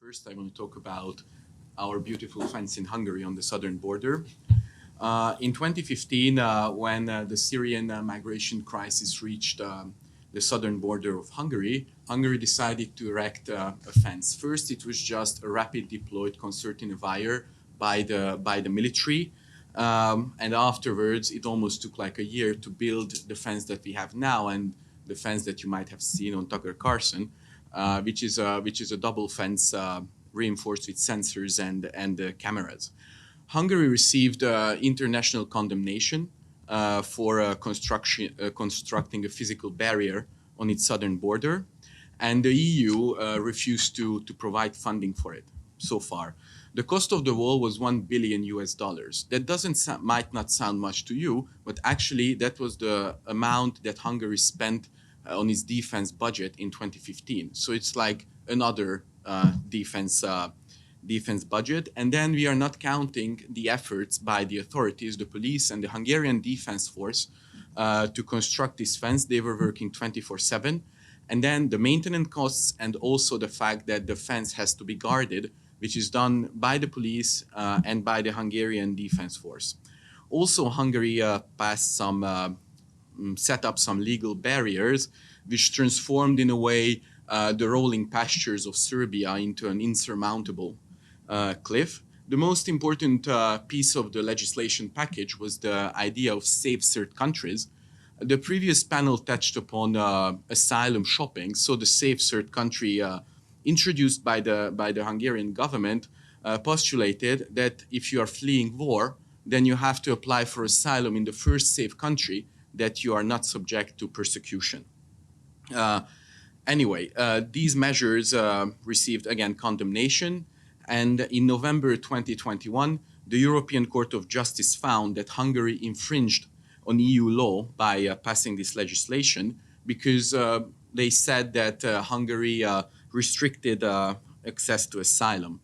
First, I want to talk about our beautiful fence in Hungary on the southern border. In 2015, when the Syrian migration crisis reached the southern border of Hungary, Hungary decided to erect a fence. First, it was just a rapid deployed concertina wire by the military. And afterwards, it almost took like a year to build the fence that we have now and the fence that you might have seen on Tucker Carlson, which is a double fence reinforced with sensors and cameras. Hungary received international condemnation for constructing a physical barrier on its southern border, and the EU refused to provide funding for it so far. The cost of the wall was $1 billion US. That might not sound much to you, but actually that was the amount that Hungary spent on its defense budget in 2015. So it's like another defense budget. And then we are not counting the efforts by the authorities, the police and the Hungarian defense force to construct this fence. They were working 24/7. And then the maintenance costs and also the fact that the fence has to be guarded, which is done by the police and by the Hungarian defense force. Also, Hungary set up some legal barriers, which transformed in a way the rolling pastures of Serbia into an insurmountable cliff. The most important piece of the legislation package was the idea of Safe-Cert Countries. The previous panel touched upon asylum shopping, so the Safe-Cert country introduced by the Hungarian government postulated that if you are fleeing war, then you have to apply for asylum in the first safe country that you are not subject to persecution. Anyway, these measures received, again, condemnation. And in November 2021, the European Court of Justice found that Hungary infringed on EU law by passing this legislation because they said that Hungary restricted access to asylum.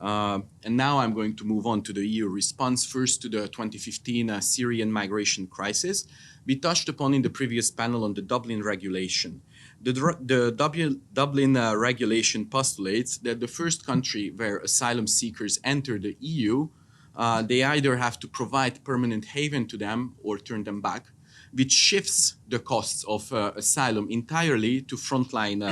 And now I'm going to move on to the EU response, first to the 2015 Syrian migration crisis. We touched upon in the previous panel on the Dublin regulation. The Dublin regulation postulates that the first country where asylum seekers enter the EU, they either have to provide permanent haven to them or turn them back, which shifts the costs of asylum entirely to frontline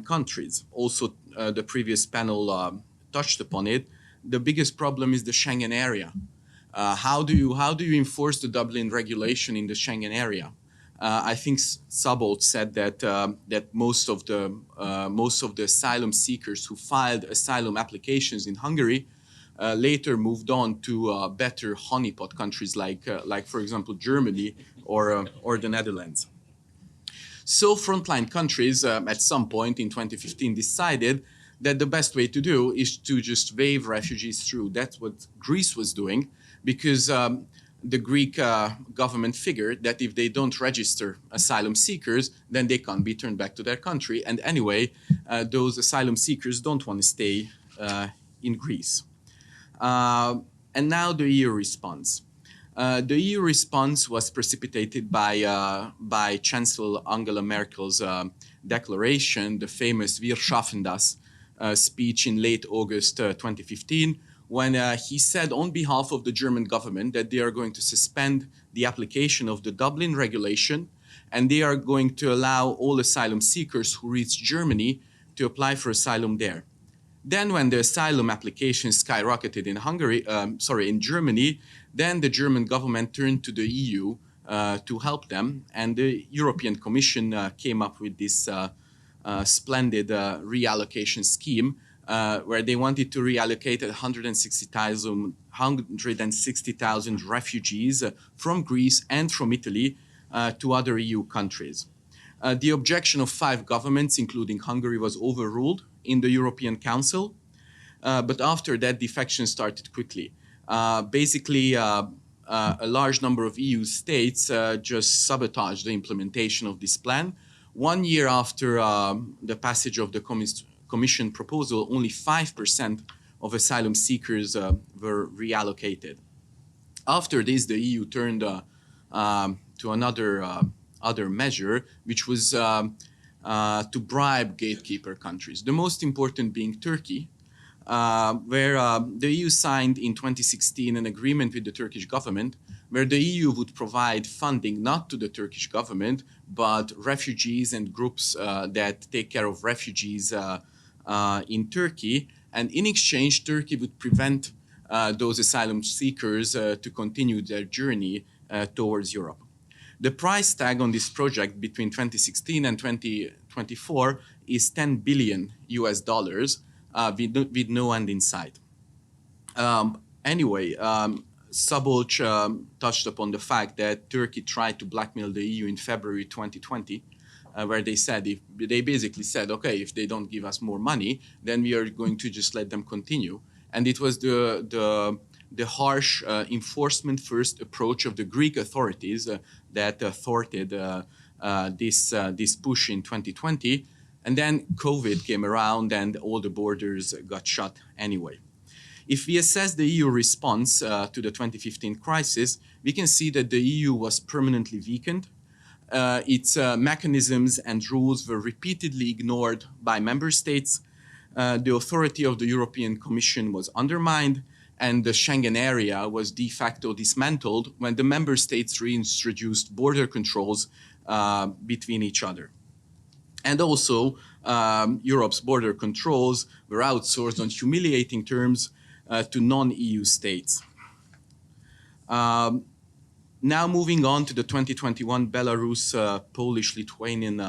countries. Also, the previous panel touched upon it. The biggest problem is the Schengen area. How do you enforce the Dublin regulation in the Schengen area? I think Szabolcs said that most of the asylum seekers who filed asylum applications in Hungary later moved on to better honeypot countries like for example Germany or the Netherlands. So frontline countries at some point in 2015 decided that the best way to do is to just wave refugees through. That's what Greece was doing, because the Greek government figured that if they don't register asylum seekers, then they can't be turned back to their country. And anyway, those asylum seekers don't want to stay in Greece. And now the EU response. The EU response was precipitated by Chancellor Angela Merkel's declaration, the famous Wir schaffen das speech in late August 2015, when he said on behalf of the German government that they are going to suspend the application of the Dublin regulation, and they are going to allow all asylum seekers who reach Germany to apply for asylum there. Then when the asylum applications skyrocketed in Germany, then the German government turned to the EU to help them, and the European Commission came up with this splendid reallocation scheme where they wanted to reallocate 160,000 refugees from Greece and from Italy to other EU countries. The objection of 5 governments, including Hungary, was overruled in the European Council, but after that, defections started quickly. Basically, a large number of EU states just sabotaged the implementation of this plan. 1 year after the passage of the Commission proposal, only 5% of asylum seekers were reallocated. After this, the EU turned to another measure, which was to bribe gatekeeper countries, the most important being Turkey, where the EU signed in 2016 an agreement with the Turkish government where the EU would provide funding not to the Turkish government, but refugees and groups that take care of refugees in Turkey. And in exchange, Turkey would prevent those asylum seekers to continue their journey towards Europe. The price tag on this project between 2016 and 2024 is 10 billion US dollars with no end in sight. Anyway, Szabolcs touched upon the fact that Turkey tried to blackmail the EU in February 2020, where they basically said, okay, if they don't give us more money, then we are going to just let them continue. And it was the harsh enforcement first approach of the Greek authorities that thwarted this push in 2020. And then COVID came around and all the borders got shut anyway. If we assess the EU response to the 2015 crisis, we can see that the EU was permanently weakened. Its mechanisms and rules were repeatedly ignored by member states. The authority of the European Commission was undermined, and the Schengen area was de facto dismantled when the member states reintroduced border controls between each other. And also, Europe's border controls were outsourced on humiliating terms to non-EU states. Now moving on to the 2021 Belarus-Polish-Lithuanian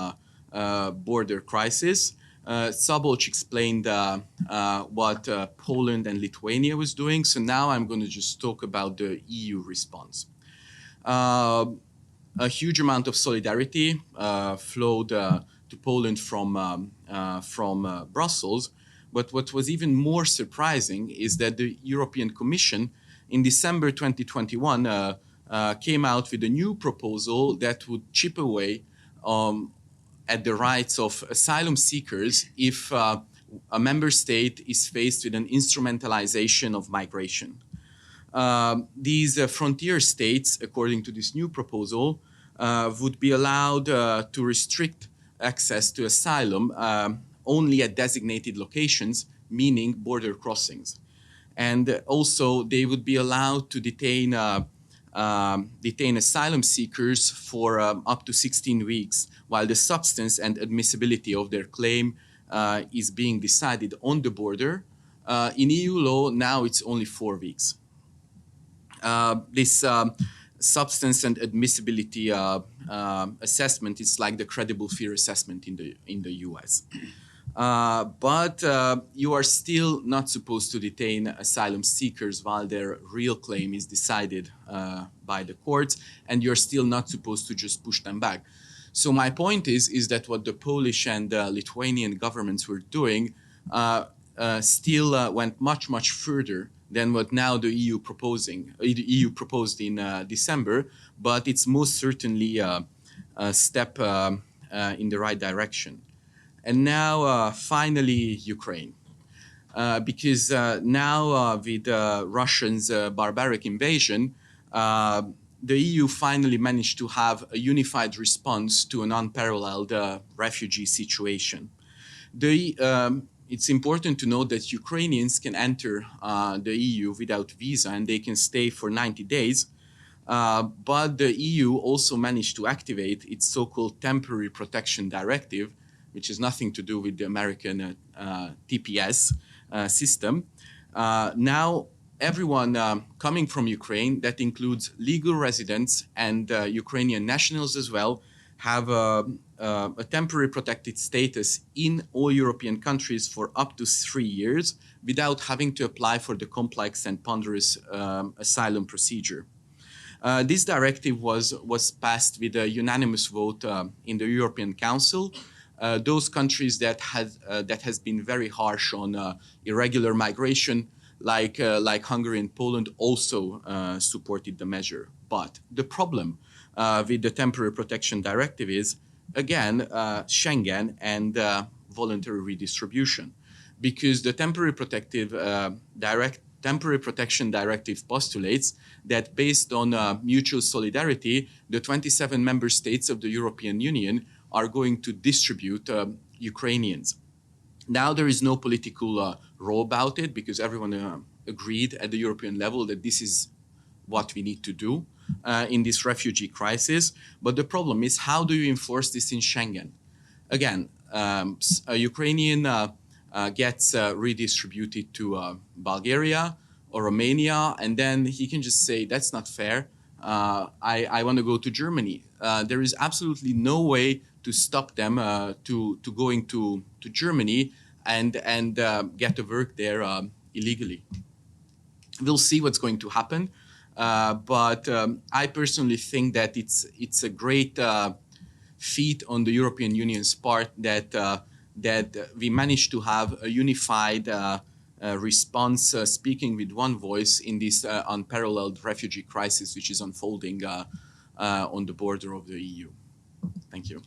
border crisis. Szabolcs explained what Poland and Lithuania was doing, so now I'm going to just talk about the EU response. A huge amount of solidarity flowed to Poland from Brussels, but what was even more surprising is that the European Commission in December 2021 came out with a new proposal that would chip away at the rights of asylum seekers if a member state is faced with an instrumentalization of migration. These frontier states, according to this new proposal, would be allowed to restrict access to asylum only at designated locations, meaning border crossings. And also they would be allowed to detain asylum seekers for up to 16 weeks, while the substance and admissibility of their claim is being decided on the border. In EU law, now it's only 4 weeks. This substance and admissibility assessment is like the credible fear assessment in the US. But you are still not supposed to detain asylum seekers while their real claim is decided by the courts, and you're still not supposed to just push them back. So my point is that what the Polish and Lithuanian governments were doing still went much further than what now the EU proposed in December, but it's most certainly a step in the right direction. And now, finally, Ukraine. Because now with Russia's barbaric invasion, the EU finally managed to have a unified response to an unparalleled refugee situation. It's important to note that Ukrainians can enter the EU without visa and they can stay for 90 days. But the EU also managed to activate its so-called Temporary Protection Directive, which has nothing to do with the American TPS system. Now, everyone coming from Ukraine, that includes legal residents and Ukrainian nationals as well, have a temporary protected status in all European countries for up to 3 years without having to apply for the complex and ponderous asylum procedure. This directive was passed with a unanimous vote in the European Council. Those countries that has been very harsh on irregular migration, like Hungary and Poland, also supported the measure. But the problem with the Temporary Protection Directive is, again, Schengen and voluntary redistribution, because the Temporary Protection Directive postulates that based on mutual solidarity, the 27 member states of the European Union are going to distribute Ukrainians. Now there is no political row about it because everyone agreed at the European level that this is what we need to do in this refugee crisis. But the problem is, how do you enforce this in Schengen? Again, a Ukrainian gets redistributed to Bulgaria or Romania, and then he can just say, that's not fair. I want to go to Germany. There is absolutely no way to stop them to going to Germany and get to work there illegally. We'll see what's going to happen, but I personally think that it's a great feat on the European Union's part that we managed to have a unified response, speaking with one voice in this unparalleled refugee crisis which is unfolding on the border of the EU. Thank you.